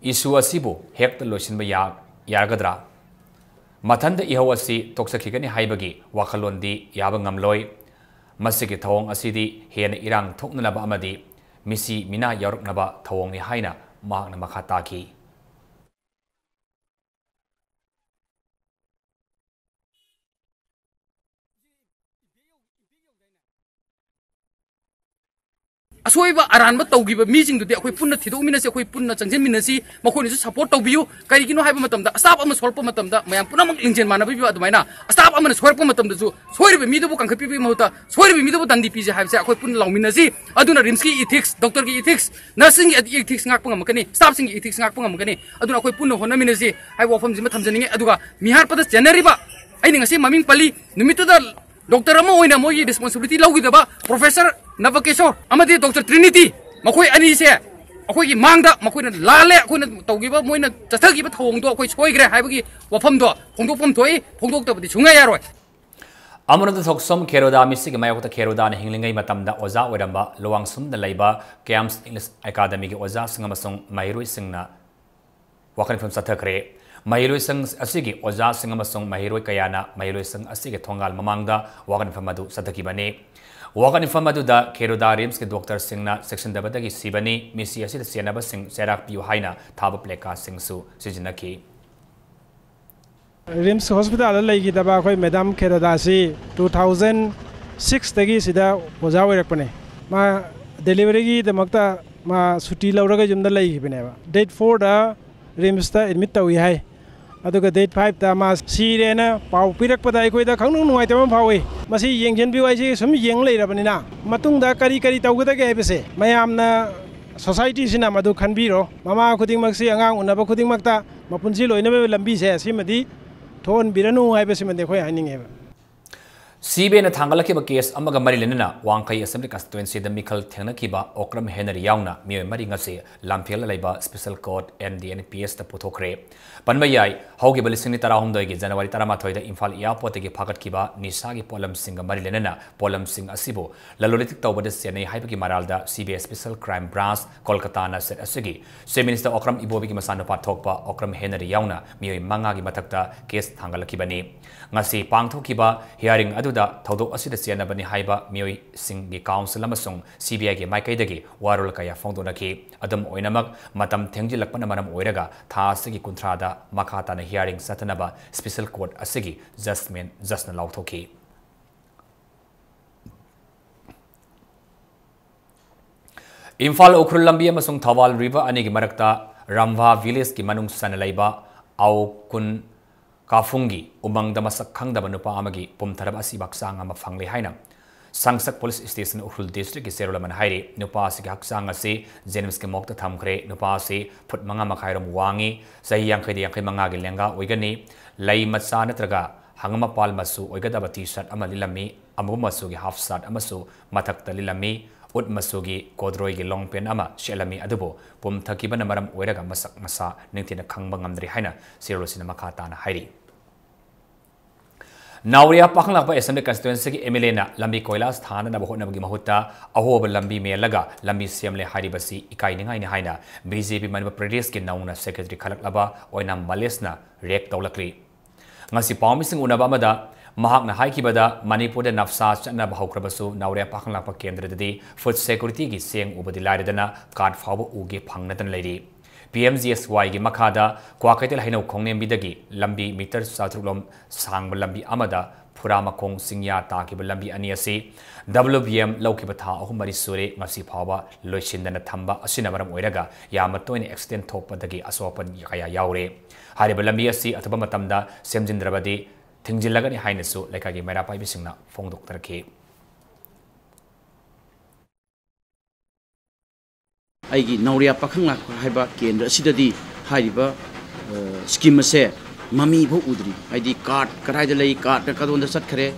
issue asibu hekta loisin ba yagadra Matanda ihau asi toksakigani haibagi wakhallondi yaba ngamloi masigi thawong asidi hena irang thoknaba amadi misi mina yaruknaba thawong ni haina mahakna makhataki Asoiba aranba tawgiba meeting dudi akoi punna thidokminasi akoi punna changjenminasi makoi nisu support tawbiu karigino haiba matamda staff ama solpa matamda mayam punamak lingjen manabi bi adumaina staff ama solpa matamda ju soiribe midubu kangkhapi bi mahuta soiribe midubu dandi pije haibse akoi punna lawminasi aduna RIMS ki ethics doctor ki ethics nursing ki ethics ngak pangamkani staff sing ki ethics ngak pangamkani aduna akoi punna honaminasi hai wafam jima thamjaninge aduga mihar pada janariba aini ngasi maming pali numituda Doctor Amo oina moi responsibility lawgidaba Professor Navakeshwar amadi Dr. Trinity makoi ani se akoi gi mangda makoi na lale akoi na tawgiba moina chathagi ba thawongdo akoi soigre haibagi wafam do phongdokpam thoi phongdoktabadi chunga yaroi Amunada thoksom keroda misigi mayokta keroda na hinglingai matamda oza oiramba lowangsum da laiba Camps English Academy ki oza singamasong mairui singna wakan from sathakre Mahiroi sang asigi oja singamasong mahiroi kayana mahiroi sang asigi thongal mamangda wakan famadu sathakibane wakan famadu da keroda RIMS ke doctor singna section dabadagi sibani misi asida senaba sing serak piu haina thaba pleka singsu sijinaki RIMS hospital lagi daba koi madam keroda si 2006 tagi sida oja oirakpane ma delivery gi damakta ma suti lauraga jumda lagi bine ba date 4 da RIMS ta admit tawi hai अदुगा date 5 ता मा सीरेना पाउ पिरकपदा अखोइदा खंगनु नुवाइतबा फावे मसी येंगजेनबिउ आइसे सम Young लेरबनिना मतुंगदा करी करी तौगदगे हाइबसे मयामना society सिना मदु खनबिरो mama खुदिंगमक्सी अंगांग उनबा खुदिंगमक्ता मपुंसी लोइनबे लंबी से सिमदि थोन बिरनु हाइबसे मदे खोय हाइनिंगेबा CBN Tangalaki case Amaga Marilena, Wankai Assembly Constituency, the Mikal Tenakiba, Okram Henry Yauna, Mio Maringasi, Lampiela Leba, Special Court, and the NPS the Potokre. Panmayai, Hogi Belisinitara Hondogi, January Taramatoy, the Infal Airport, Pakat Kiba, Nisagi Polam Sing Marilena, Polam Sing Asibo, Lalolitic Toba, the Sene, Hypaki Maralda, CBS Special Crime Branch, Kolkatana, said Asigi. Same Minister Okram Ibobi Masano Patokpa, Okram Henry Yauna, Mio Mangagi Matakta, case Tangalakibani. Ngasi Pangtokiba, hearing Aduda, Todo Asida Siena Bani Haiba, Mioi Sing the Council Amasung, CBI, Maikaidagi, Warulkaya Fondonaki, Adam Oinamak, Matam Tengilapanamaram Oiraga, Tasigi Kuntrada, Makata hearing Satanaba, Special Court Asigi, Justman, Justna Lautoki. Infal Okrulambia Masung Tawal River, Anigi Marakta, Ramva Village Kimanung Sanalaiba, Au Kun Kafungi, Umang Damasak Kang Dabanupa Amagi, Pumtarabasi Baksang Amafangli Haina. Sangsak Police Station Ukhul District is Serulaman Hairi, Nupasi Haksangasi, Zenemski Mokta Tamkre, Nupasi, Put Manga Makairam Wangi, Sayanki Mangagi Lenga, Wigani, Lai Matsana Traga, Hangama Palmasu, Oigadabati Sat Amalilami, Amumasugi Half Sat Amasu, Matakta Lilami, Ut Masugi, Kodroigi Long Pen Ama, Shelami Adubo, Pum Takibana Maram Oiraga Masak Masa, Nintina Kangbangandri Haina, Serosina Makatana Hairi. Nauria Pakalapa Assembly Constituency Emilena, Lambi Koilas, Tana, Nabahonagi Mahuta, Ahoba Lambi Melaga, Lambi Siamle Haribasi, Ikaininga in Haina, BJP Manba Pradeski Nauna, Secretary Kalaklaba, Oinam Malesna, Rek Tolakri. Ngasi Palmising Unabamada, Mahakna Haikibada, Manipur and Nafsa, Chana Bahokrabasu, Nauria Pakalapa Kendra, Food Security is saying over the Laridana, Card Fabo Ugi Pangnatan Lady. PMGSY Makada, Kwakatel Hino Kongem Bidagi, Lambi Meter Satrulom, Sang Lambi Amada, Purama Kong Singya Taki Lambi Aniasi, WBM Lokibata, Marisuri, Masi Pawa, Loishindan Tamba, Asinamaram Oiraga, Yamato in extent Topadagi, Asopan Yaya Yaure, Haribalambiasi, Atabamatamda, Semjindrabadi, Tingjilagani Hainesu, like I gave Marapai Bisina, Fong Dr. K. Aigi Nauria Pakanga Haiba Kendra Sidadi Haiba scheme say Mami Bo Udri, ID card, Karadalay card, the Kadon the Satkare,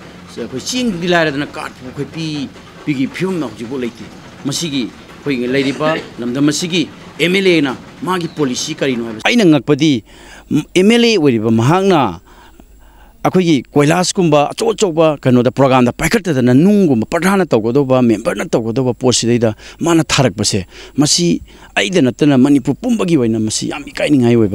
Sing Dilara than a card for Piggy Pum of Jubolati, Masigi, Ping Lady Bar, Lamda Masigi, Emilena, Magi Policy Carino. I know Padi Emily with Mahanga. Akogi Koilas Kumba, Chochoba, Kano the program, the packet and a Nungum, Padana Togodoba, member not Togodoba, Posida, Mana Tarak Base, Masi, Aidenatana, Manipu Pumbagi, and Masi, Amikaining Highway.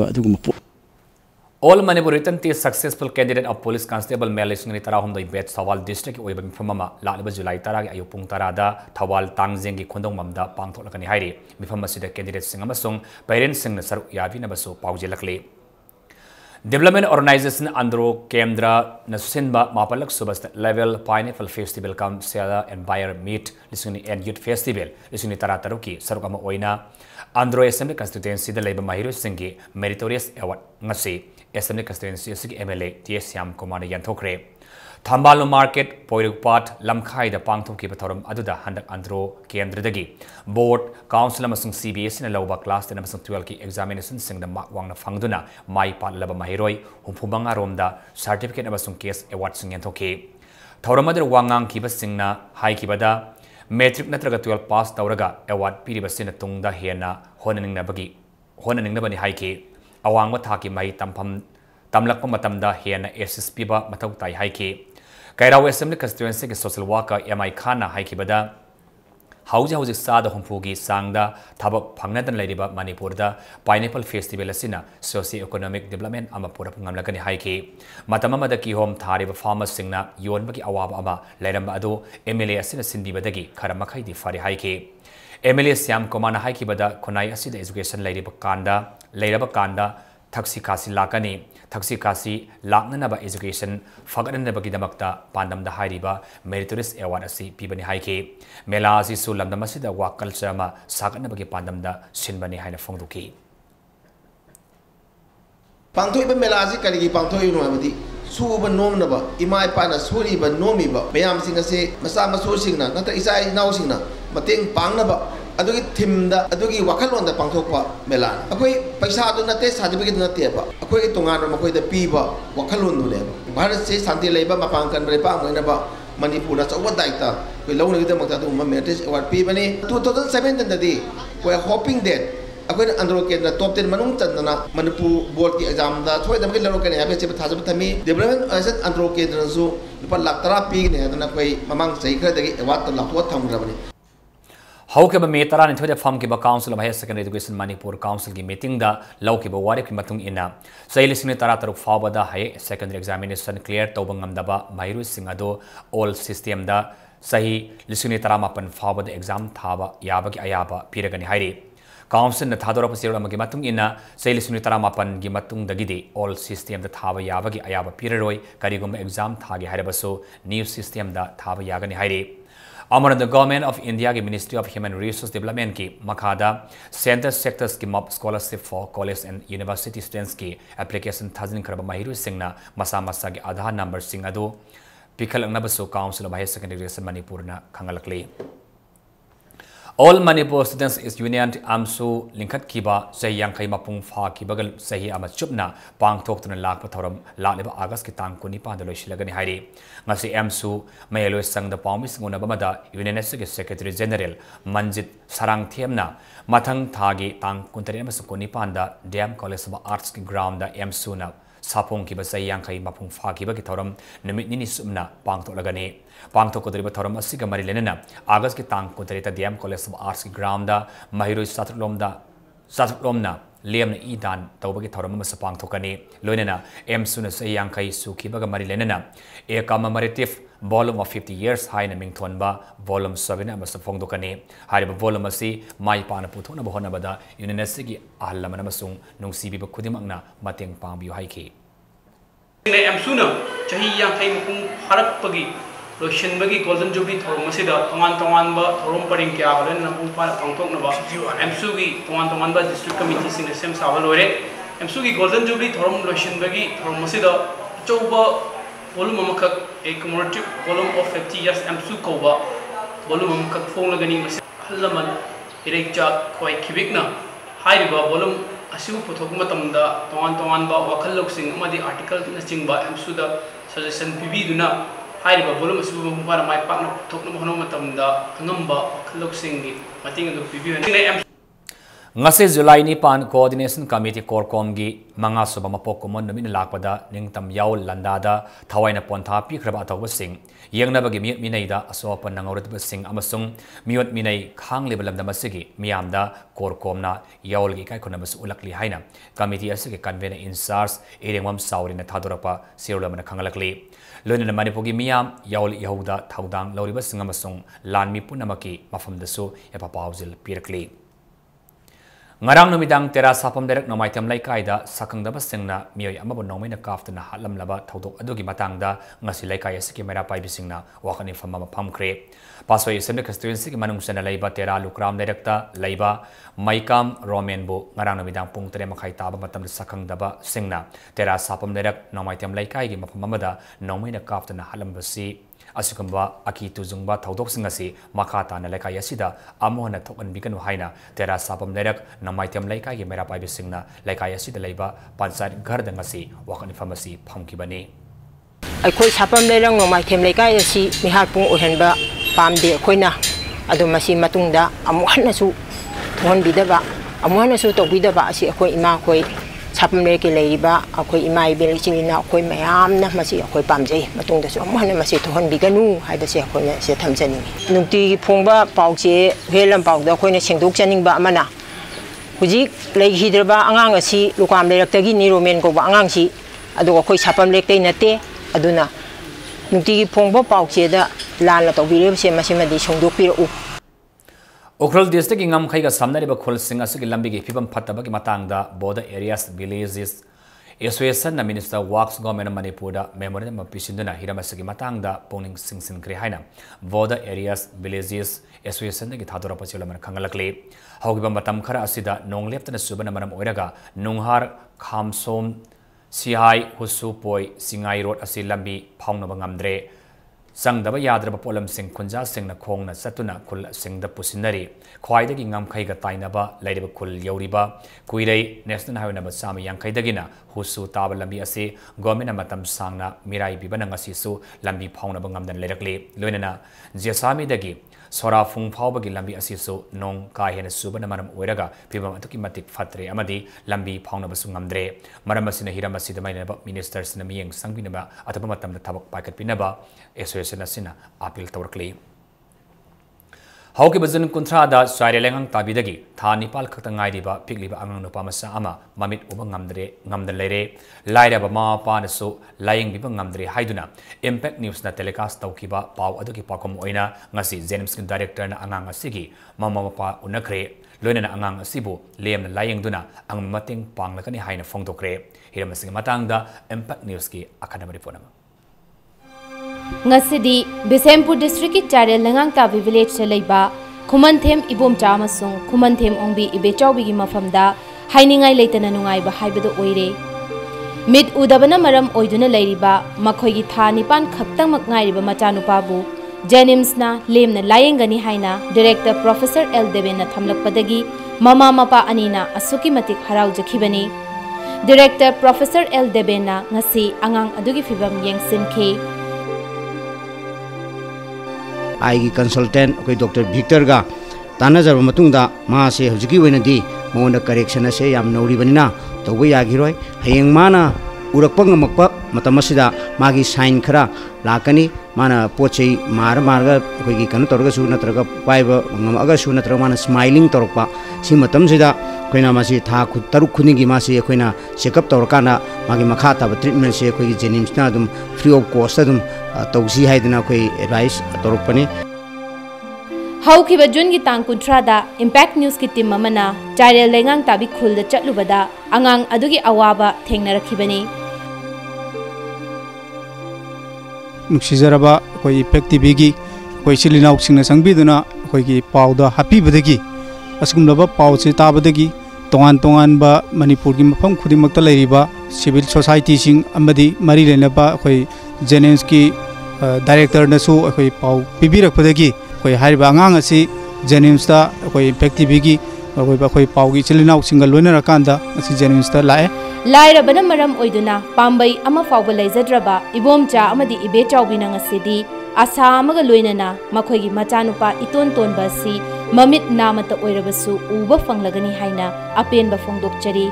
All Manipuritan successful candidate of police constable Melis Nitarahum the Bet Tawal district, Webim Famama, Lalaba Julai Tarag, Ayupung Tarada, Tawal Tangzengi Kondong Mamda, Pangtolakani Hairi, Bifamasi the candidate Singamasung, parents sing the Saru Yavinabaso, Paujelakli. Development Organization Andro Kendra Nasinba Mapalak Subast Level Pineapple Festival Come Seller and Buyer Meet Listening and Youth Festival Listening Tarataruki Sarukama Oina Andro Assembly Constituency the Labor Mahiru Singi Meritorious Award Ngasi Assembly Constituency MLA TS Yam Komanda Yantokre Thambalo Market Poirukpat Lamkai the Pangtoki Patorum Aduda Handak Andro Kendradagi Board Council Amasung CBS in a lower class and Amasung 12 examinations sing the Mark Wang Fangduna Mai Pat Laba Mahiroi Humpubanga Romda Certificate Amasung Case Award Sing Yantoke Tauramada Wangang Kiba Singna Hai Kibada Metric Natraga 12 Pass Tauraga Award Piribasina Tungda Hena Honaning Nabagi Honaning Nabani Haiki Awang Mataki Mai Tampam Tamlak Matamda Hena SSP Ba Matautai Haiki Kairao Assembly Constituency Social Worker MI Khana Haikibada Hauja Sada Humpugi Sangda Tabak Pangnadan Ladiba Manipurda Pineapple Festival Asina Socio-Economic Development Amapura Pangamlakani Haiki Matamama the Kihom Tariba Farmers Singna Yonbaki Awaba Ledamba Ado MLA Asina Sindi Badagi Karamakai di Fari Haiki MLA Siam Komana Haikibada Konai Asida Education Ladiba Kanda Taxi Kasi Lakani, Taxi Kasi, Laknanaba Education, Faganabaki Damakta, Pandam the Hariba, Meritorious Award Asi, Pibani Haiki, Melasi Sulam the Masida Wak Culture, Saganabaki Pandam the Sinbani Haina Fonduki. पांथोइबा मेलासी करिगी पांथोइनो हाबदी सूब नोमनबा इमा इपाना सूरीबा नोमीबा मयाम सिंग असे मसा मसो सिंगना नत्र इसा इनाउ सिंगना मतेंग पांगनबा अदुगी थिमदा अदुगी वखलोंदा पांथोकपा मेला अखोई पैसा अदु नते certificate नतेबा अखोई तोंगान मखोइदा पीबा वखलोंदुने भारत से शांति लेबा मपांग कनबरे पांगनबा मणिपुर अचौबा दायित्व कोई लौनगीदमक्ता अदुगुम्बा मेरिट अवार्ड पीबने 2017 ददी वी आर होपिंग दैट अखोई अंध्र केंद्र टॉप 10 मनुंग चंदना मणिपुर बोर्ड की एग्जाम दा सोइदमगे लौरकने हाबे से थाजब थमी डेवलपमेंट एजेंट अंध्र केंद्र सु लुपा लाख 10 पीगने हदना कोई ममांग सही खरदगी अवार्ड लाखो थमग्रबने हौके मे तरानी थोड़े फम की council of higher secondary education Manipur council की मीटिंग दा लौकी वारे की मतुंग इना सही लिसिंग तरा तरुक फावदा हायर सेकेंडरी एग्जामिनेशन क्लियर तौब ngамदबा माइरु सिंग अदो ऑल सिस्टम दा सही लिसिंग तरा मापन फावदा एग्जाम थाबा याबगी अयाबा पीरगनी हाइरी काउंसिल थादोरप सिरमगी मतुंग इना सही लिसिंग तरा मापन की मतुंग दगिदे ऑल सिस्टम दा थाबा याबगी अयाबा पीररोय करिगुम एग्जाम थागे हाइरबसो न्यू सिस्टम दा थाबा यागनी हाइरी अमर द गवर्नमेंट ऑफ इंडिया की ministry of human resource development की मखादा सेंटर सेक्टर्स की mob scholarship for college and university students की एप्लीकेशन थाजिन खरब महिरु सिंगना मसा मसा के आधार नंबर सिंग अदो पिखलंगनबसो council of higher secondary education Manipur ना खंगलकले ऑल मणिपुर स्टूडेंट्स इस यूनियन आमसु लिंखत कीबा सही यांखई मपुंग फा की बगल सही अमा चुपना पांगथोक्तुना लाख थौरम लालेबा अगस्त की तांग 19 लोइसिलगनी हाइरी ngasi एमसु मेलोय संग द पाउमिस गुनबमदा यूनियन के सेक्रेटरी जनरल मंजित सरंग थेमना मथंग थागी तांग 19 दा डैम कॉलेज ऑफ आर्ट्स की ग्राउंड दा एमसु ना सापोंग की बसई यांखई मपुंग फा की बगी थौरम निमित निनि सुमना पांगथोलगनी पांगथोकदरिबा थौरम असिगा मरि लेनना अगस्त की तांग 19 डैम कॉलेज ऑफ आर्ट्स की ग्राउंड दा महिरोय सातुलोमना लेमना ईदान तौबगी थौरम अमस पांगथोकनी लोइनना एमसुना सही यांखई सुखीबगा मरि लेनना a commemorative volume of 50 years हाइना मिंगथोनबा वॉल्यूम 7 अमस फोंगदोकनी हारिबा वॉल्यूम असी माइपाना पुथोना बहोनबदा यूनिवर्सिटी की अहल लमन अमसुंग नुंगसीबीबा खुदिमकना मतेंग पांबियो हाइखी एमसुना चाही यांखई मपुंग फरकपगी लोशनबगी गोल्डन जुबली थोरम मसिदा तोंगान थोरम परिंग क्या हरन नपुंग पाना पांगथोकनबा एमसुगी तोंगान डिस्ट्रिक्ट कमिटी सिंग सेम साबा लोरे एमसुगी गोल्डन जुबली थोरम लोशनबगी थोरम मसिदा चौबा वॉल्यूम अमखक a commemorative volume of 50 years एमसु कौबा वॉल्यूम अमखक फोंगलगनी मसि हल्लमन इरेक्चा खोय खिबिकना हाइरिबा वॉल्यूम असिबु पुथोक मतमदा तोंगान वखल लोकसिंग अमदि आर्टिकल न चिंगबा एमसुदा सजेशन पिबिदुना हाइरिबा वॉल्यूम असिबु मुपारा माइ पाकना पुथोकना होनो मतमदा अंगंबा वखल लोकसिंगी मतिंग अदु पिबियन ngase July 9 coordination committee कोरकोम की मंगा सुब मपोक कोमन नमिन लाकपदा निंगतम याव लंदादा थवाइना पोंथा पिख्रबा अथौब सिंग येंगनबगी मियत मिनैदा असोप नंगौरतब सिंग अमसुंग मियत मिनै खांगलेब लमदमसिगी मियामदा कोरकोमना यावलगी काइखोनबस उलकली हाइना कमिटी असगे कन्वेनर इंचार्ज एरेंगम सावरिना थादोरपा सिरोलमना खंगलकली लोइना मणिपुरगी मियाम यावल यहौदा थौदांग लौरिबा सिंग अमसुंग लानमी पुनमकी मफमदसु एपा पाउजिल पिरकली ngarang numidang tera sapam derek nomaitam laikai da sakangdaba singna miyoi amabu nomaina kaftana halamlaba thodok adugi matangda ngasi laikai asiki mera pai bisingna wakani famama phamkre pasoi assembly constituency ki manung sana laiba tera lukram directa laiba maikam romenbo ngarang numidang pung 3 makhai taba matam sakangdaba singna tera sapam derek nomaitam laikai gi mafamamada nomaina kaftana halambasi asukamba aki tuzungba thodok singasi makata na laikai asida amona thokan bikanu haina tera sapam derek namaitem laikai gi mera pai bisingna laikai asida leiba panchayat ghar dangasi wakani pharmacy phamkibani akhoi sapam lerang namaitem laikai asi mihar pung ohenba pamde khoina adu masi matungda amuhana su thon bidaba amuhana su to bidaba asi akhoi ima khoi sapam le ke leiba akhoi ima ibel chingina akhoi mayam na masi akhoi pamjei matungda su amuhana masi thon biganu haida se akhoi na se thamjani nungti phongba pawche helam pawda akhoi na singdok chaningba amana huji lei hidraba angang asi lukam leiraktagi niromen ko ba angang si adu akhoi sapam lektei nate aduna nungti phongba pawche da lan la tawbire se masimadi singdok piru Ukhrul district ingam khaiga samnariba khol sing asigi lambi gi phibam phattaba gi matangda border areas villages association na minister works government manipur da memorandum pisinduna hiramasigi matangda poning singsin kre haina border areas villages association gi thadora pachila man khangalakle haugiba matam khara asida nongleptana subana manam oiraga nunghar khamsom Sihai Husu Poi Singai Road asi lambi phaunaba ngamdre sangdaba yadraba polam sing khunja singna khongna satuna khul singda pusinari khwaidagi ngamkhaiga tainaba lairiba khul yauriba kuirei national highway number sami yankhaidagina husu taba lambi ase government matam sangna mirai bibana ngasi su lambi phaunaba ngamdan leirakli loinana jesami dagi Sora Fung Faubagi Lambi Asiso Nong Kai Hena Subana Maram Oiraga Pibam Atuki Matik Fatre Amadi Lambi Paunabasumamdre Maramasina Hiramasida Mainaba Ministers Naming Sangbinaba Atapamatam the Tabak Packet Pinaba Association Asina Apil Torkli Hauki Bazan Kuntrada Swire Lengang Tabidagi Tani Pal Katangai Pigliba Angan Nupamasa Ama Mamit Ubangamdre Ngamdan Lere Laida Bama Panaso Lying Bibangamdre Haiduna Impact News na telecast Taukiba Pau Aduki Pakom Oina Ngasi Zenems Director na Angang Asigi Mama Pa Unakre Luna na Angang Asibu Liam na Lying Duna Ang Mating Panglakani Haina Fongtokre Hiramasing Matangda Impact News ki Akadami Reponama Ngasidi Bisempur District ki Charel Lengang Tabi Village se leiba Khumanthem Ibom Cha amasung Khumanthem Ongbi Ibechawbi gi mafamda hainingai leitana nungai ba haibadu oire Mid udabana maram oiduna leiriba makhoi gi tha nipan khaktang mak ngairiba machanupa bu Jenims na lemna layengani haina Director Professor L Deben na thamlakpadagi mama mapa anina asuki matik harau jakhibani Director Professor L Deben na ngasi angang adugi fibam yengsinke आईगी consultant कोई doctor Victor गा तानाजर मतुंगदा मासे हजिकी वनदी मोंड correction से याम नौरीबनिना तौबो यागिरोय हयेंग माना उरकपा ngमकपा मतमसिदा मागी sign खरा लाकनी माना पोचै मारगा कोई कन तोरगसु नत्रगा पाइबा ngमगसु नत्र माना स्माइलिंग तोरकपा सि मतमसिदा कोइना मासी था खु तरुक खुनिगी मासी कोइना चेकअप तोरकाना मागी मखा ताब ट्रीटमेंट से कोई जेनिम्सना दुम फ्री ऑफ कॉस्ट दुम तौसी हाइदना कोई एडवाइस तोरकपनी हौखिबा जुन की तांग कुंथ्रादा इम्पैक्ट न्यूज की टीम अमना चाइरेल लेंगांग ताबी खुलदा चटलुबदा अंगांग अदुगी अवाबा थेंगनरखिबनी नुक्सिजरबा कोई इम्पैक्ट टीवी की कोई सिलिनाउ सिंगना संगबिदुना कोई की पाउदा हापीबदगी असगुमलबा पाउसे ताबदगी तोंगान तोंगान बा मणिपुर की मफम खुदिमक्ता लेरिबा सिविल सोसाइटी सिंग अमदी मरी लेनबा कोई जेनेम्स की डायरेक्टर नसु कोई पाउ पिबिरखपदगी कोई हारिबा अंगांग असि जेनिम्सता कोई इम्पैक्ट टीवी की कोई पाउगी चिलिनाउ सिंगल लोइनरकांदा असि जेनिम्सता लाए लाइरबना मरम ओइदुना पाम्बई अमा फाउबा लेजद्रबा इबोमचा अमदी इबे चाउबिना ngasidi आशा अमगा लोइनना मखोइगी मचानुपा इतोन तोनबा असि ममित नामत ओइरबसु उबा फंगलगनी हाइना अपेनबा फोंदोकचरी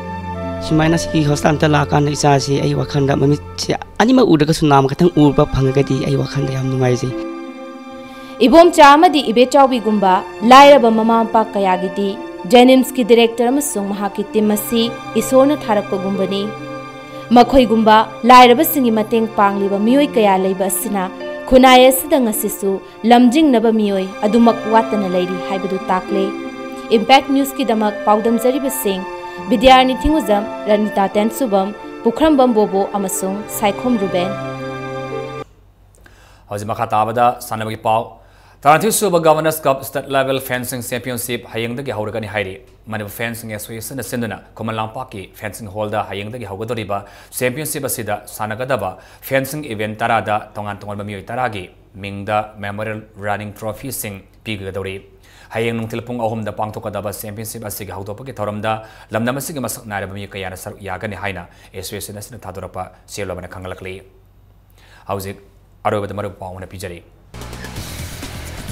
सुमाइना सिकी हॉस्पिटल लाकान इसासी आई वखंदा ममित से अनिमा उडगसु नाम खतंग उबा फंगगदी आई वखंदा याम नुंगाइजे इबोम चामदी इबे चाउबी गुम्बा लाइरबा ममा पा कयागिदी जेनिम्स की डायरेक्टर अमसुंग महाकी टीम असि इसोरना थारकपा गुम्बनी मखोइ गुम्बा लाइरबा सिंगी मतेंग पांगलिबा मियोय कया लेबा असिना खुनाय असिदा ngasisu lamjing naba miyoy adumak watana leiri haibadu takle impact news की दमक पाउदम जरिबा सिंह विद्यार्थी थिंगुजम रनिता टेंसुबम पुखरमबम बोबो अमसुंग साइखोम रुबेन हौजिक मखा ताबदा सानबगी पाउ तारांथि सुबा governor's cup state level fencing championship हयेंगदगी हौरगनी हाइरि मनिपुर फेंसिंग एसोसिएशन सिंदुना कोमलांपा की फेंसिंग हॉल दा हयेंगदगी हौगदोरिबा चैंपियनशिप असिदा सानगदबा फेंसिंग इवेंट तरादा तोंगान तोंगान मियोय तरागी मिंगदा मेमोरियल रनिंग ट्रॉफी सिंग पीगदोरि हयेंग नुंथिल पुंग अहुमदा पांगथोकदबा चैंपियनशिप असिगी हौदोपगी थौरमदा लमदम असिगी मसक नारबा मियोय कयाना सरुक यागनी हाइना एसोसिएशन असिना थादोरपा सेलोबना खंगलकली हौजिक अरोबद मरु पाउना पिजरी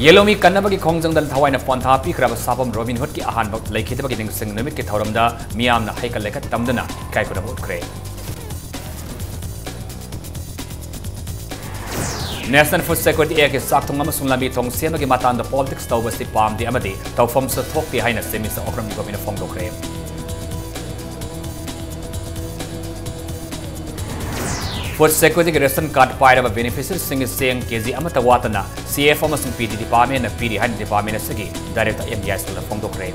येलोमी कन्नबगी खोंजंगदल थवाइना फोनथा पीखरब सापम रॉबिन हुड की अहानबक लेखिदबगी निंगसिंग निमित के थौरमदा मियामना हाइकल लेखत तमदना कायकुना बोटख्रे नेशनल फूड सिक्योरिटी एक्ट के साक्थोंग अमसुंग लंबी थोंग सेमगी मातांदा पॉलिटिक्स तौबसी पामदि अमदि तौफम स थोक्ति हाइना सेमिस ओक्रम गोमिना फोंगदोख्रे फूड सिक्योरिटी रेशन कार्ड पाइरब बेनिफिशियरी सिंग सेंग केजी अमता वातना सीएफ अमसुंग पीडी डिपार्टमेंट पीडी हाइन डिपार्टमेंट सगी डायरेक्टर एमबीआई स्कूल फोंगदोख्रे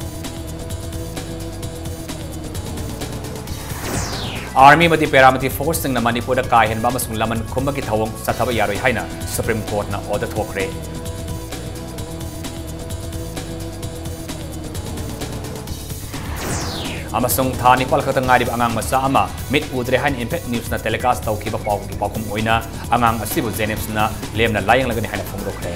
आर्मी मती पैरामिलिटरी फोर्स सिंग मणिपुर का हेनबा अमसुंग लमन खुमबगी थवोंग सथबा यारोय हाइना सुप्रीम कोर्ट ना ऑर्डर थोख्रे amasung tha nipal khatang ngari angang masa ama mit udre han impact news na telecast tawkiba pawki pakum oina angang asibu James na lemna layang lagani hana phongrokre